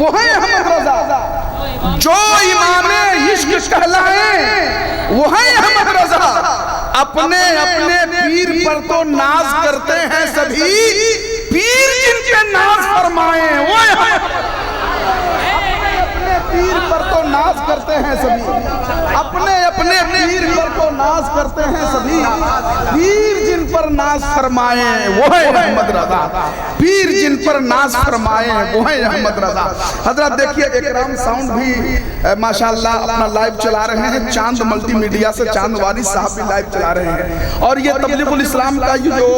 वो है अहमद रजा। जो इमामे इश्क कहलाए वो है अहमद रजा। अपने अपने पीर पर तो नाज करते हैं सभी, पीर जिनके नाज फरमाए वो अपने पीर पर तो नाज करते हैं सभी, अपने अपने पीर पर तो नाज करते हैं सभी, पीर जिन पर नाज फरमाए वो है अहमद रजा। पीर जिन पर नाज फरमाए वो है अहमद रजा। हजरत देखिए इकराम साउंड भी माशाल्लाह अपना लाइव चला रहे हैं, चांद मल्टीमीडिया से चांद वारिस साहब भी लाइव चला रहे हैं। और ये तबलीगुल इस्लाम का ये जो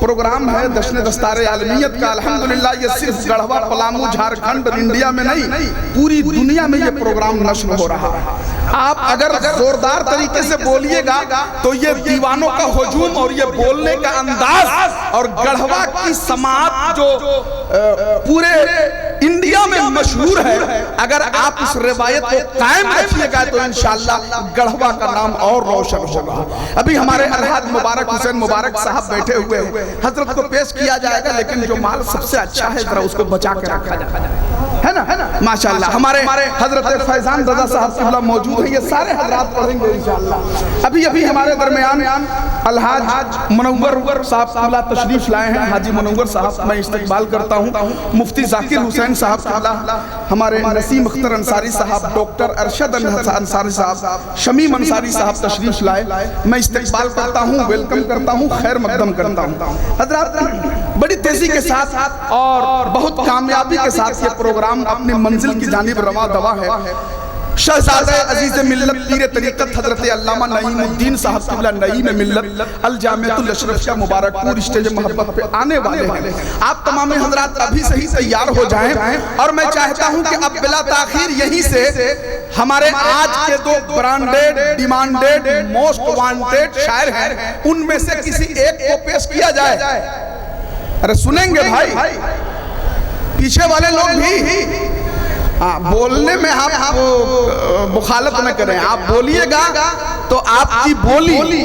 प्रोग्राम है जश्न दस्तार आलमियत का, अल्हम्दुलिल्लाह ये सिर्फ गढ़वा, पलामू, झारखंड, इंडिया में नहीं पूरी दुनिया में ये प्रोग्राम नश्र हो रहा है। आप अगर जोरदार तरीके से बोलिएगा तो ये दीवानों का हुजूम और ये बोलने का अंदाज और गढ़वा की समाज जो पूरे इंडिया में मशहूर है, अगर आप उस रिवायत को कायम रखिएगा तो इंशाअल्लाह गढ़वा का नाम और रोशन होगा। अभी हमारे अलहाज मुबारक हुसैन मुबारक साहब बैठे हुए हैं, हजरत को पेश किया जाएगा, लेकिन जो माल सबसे अच्छा है जरा उसको बचा के रखा जाए, है ना माशाअल्लाह। हमारे हजरत फैजान रजा साहब किबला मौजूद है, ये सारे हजरात पढ़ेंगे इंशाअल्लाह। अभी अभी हमारे दरमियान अलहाज मुनव्वर साहब किबला तशरीफ लाए हैं, हाजी मुनव्वर साहब मैं इस्तकबाल करता हूँ। मुफ्ती जाकिर हुसैन साहब किबला, हमारे नसीम अख्तर अंसारी साहब, डॉक्टर अरशद अंसारी साहब, शमीम अंसारी साहब तशरीफ लाए, मैं इस्तकबाल करता हूँ, वेलकम करता हूँ, खैर मकदम करता हूँ। हजरात बड़ी तेजी के साथ और बहुत कामयाबी के साथ ये प्रोग्राम अपनी मंजिल की जानिब रवा दवा है। शहजादे अजीज मिल्लत पीर तरीक़त हजरत अल्लामा नईमुद्दीन साहब किबला नईम मिल्लत अल जामिअतुल अशरफिया मुबारकपुर स्टेज मोहब्बत पे आने वाले हैं। आप तमाम हजरात अभी से ही तैयार हो जाएं और मैं चाहता हूं कि अब बिला ताखीर यहीं से हमारे आज के दो ब्रांडेड, डिमांडेड, मोस्ट वांटेड शायर हैं, उनमें से किसी एक को पेश किया जाए। अरे सुनेंगे भाई, पीछे वाले लोग भी हाँ, बोलने में आप मुखालत न करें, आप बोलिएगा तो आपकी बोली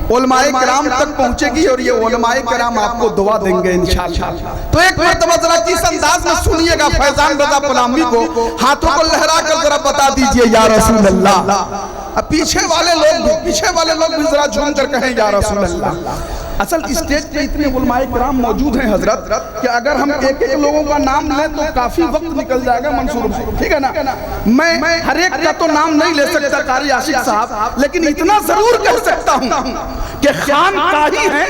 उलमाए किराम तक पहुंचेगी और ये उलमाए किराम आपको दुआ देंगे इंशाअल्लाह। तो एक मरतबा जरा किस अंदाज में सुनिएगा फैजान रजा पलामी को, हाथों को लहरा कर जरा बता दीजिए या रसूल अल्लाह। पीछे वाले लोग भी जरा झूम कर कहें या रसूल अल्लाह। असल स्टेज पे इतने उलमाए किराम मौजूद हैं हजरत कि अगर हम एक एक लोगों का नाम लें तो काफी वक्त निकल जाएगा मंसूर, ठीक है ना। मैं हर एक का तो नाम नहीं ले सकता कारी आशिक साहब, लेकिन इतना जरूर कह सकता हूँ कि खानकाही है,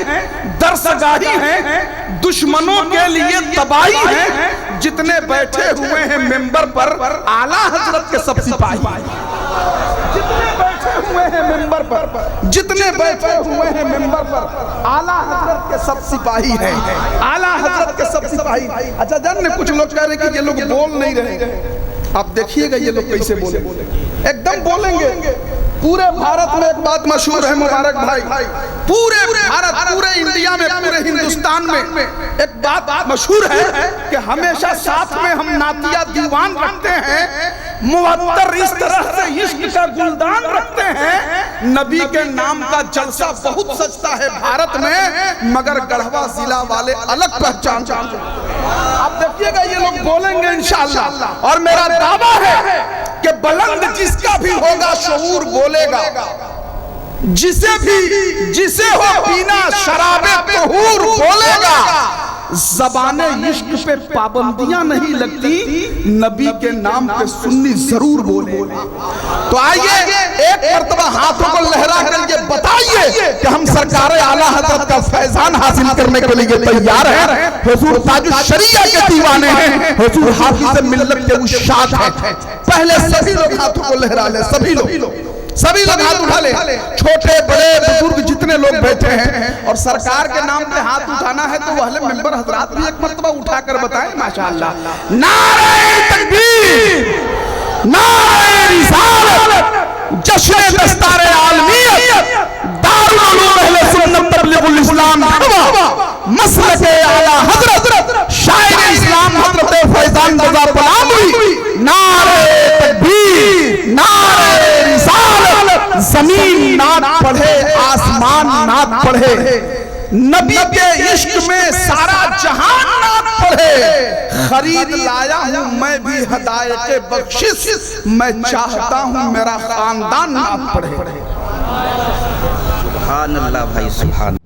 दरसगाही है, दुश्मनों के लिए तबाही है, जितने बैठे हुए हैं मेंबर पर आला हजरत के सब सिपाही, जितने बैठे हुए हैं मेंबर पर, जितने बैठे हुए हैं मेंबर पर आला हजरत के सब सिपाही हैं, आला हजरत के सब सिपाही। अच्छा जान कुछ लोग कह रहे कि ये लोग बोल नहीं रहे, आप देखिएगा ये लोग कैसे बोले, एकदम बोलेंगे। पूरे भारत में एक बात मशहूर है मुबारक भाई, पूरे भारत, पूरे इंडिया में, पूरे हिंदुस्तान में एक बात मशहूर है कि हमेशा साथ में हम नातिया दीवान रखते हैं, मुअत्तर इस तरह से इश्क का गुलदान रखते हैं। नबी के नाम का जलसा बहुत सजता है भारत में, मगर गढ़वा जिला वाले अलग पहचान चाहते हैं। आप देखिएगा ये लोग बोलेंगे इंशाअल्लाह, और मेरा दावा है कि बुलंद जिसका भी होगा शऊर बोलेगा, जिसे हो पीना शराबे तहूर बोलेगा। ज़बाने इश्क पे पाबंदियां नहीं लगती, नबी के नाम पे सुन्नी जरूर बोलेगा। तो आइए एक मर्तबा हाथों को लहरा कर ये बताइए कि हम सरकार आला हजरत का फैजान हासिल करने के लिए तैयार हैं। हुजूर ताजुश शरीया के दीवाने हैं, हुजूर हाफिज़ मिल्लत के उस्ताद हैं। पहले सभी लोग हाथों को लहरा ले, सभी लोग हाथ उठा ले, छोटे बड़े बुजुर्ग जितने लोग बैठे हैं, और सरकार के नाम पे हाथ उठाना है तो अहले मिंबर हजरात भी एक मर्तबा उठाकर बताएं माशाअल्लाह। नारे तकबीर, नारे रिसालत, जश्न दस्तार आलमियत, दारुल उलूम अहले सुन्नत तबलीगुल इस्लाम, मसलक आला हजरत शायर इस्लाम हजरत फैजान रजा पलामी। नारे तकबीर, नारे रिसालत, जमीन नात पढ़े, आसमान नात पढ़े, नबी के इश्क में सारा जहान नात पढ़े, खरीद लाया हूँ मैं भी हदायत बख्शिश, मैं चाहता हूँ मेरा खानदान ना पढ़े। सुभान अल्लाह भाई, सुभान।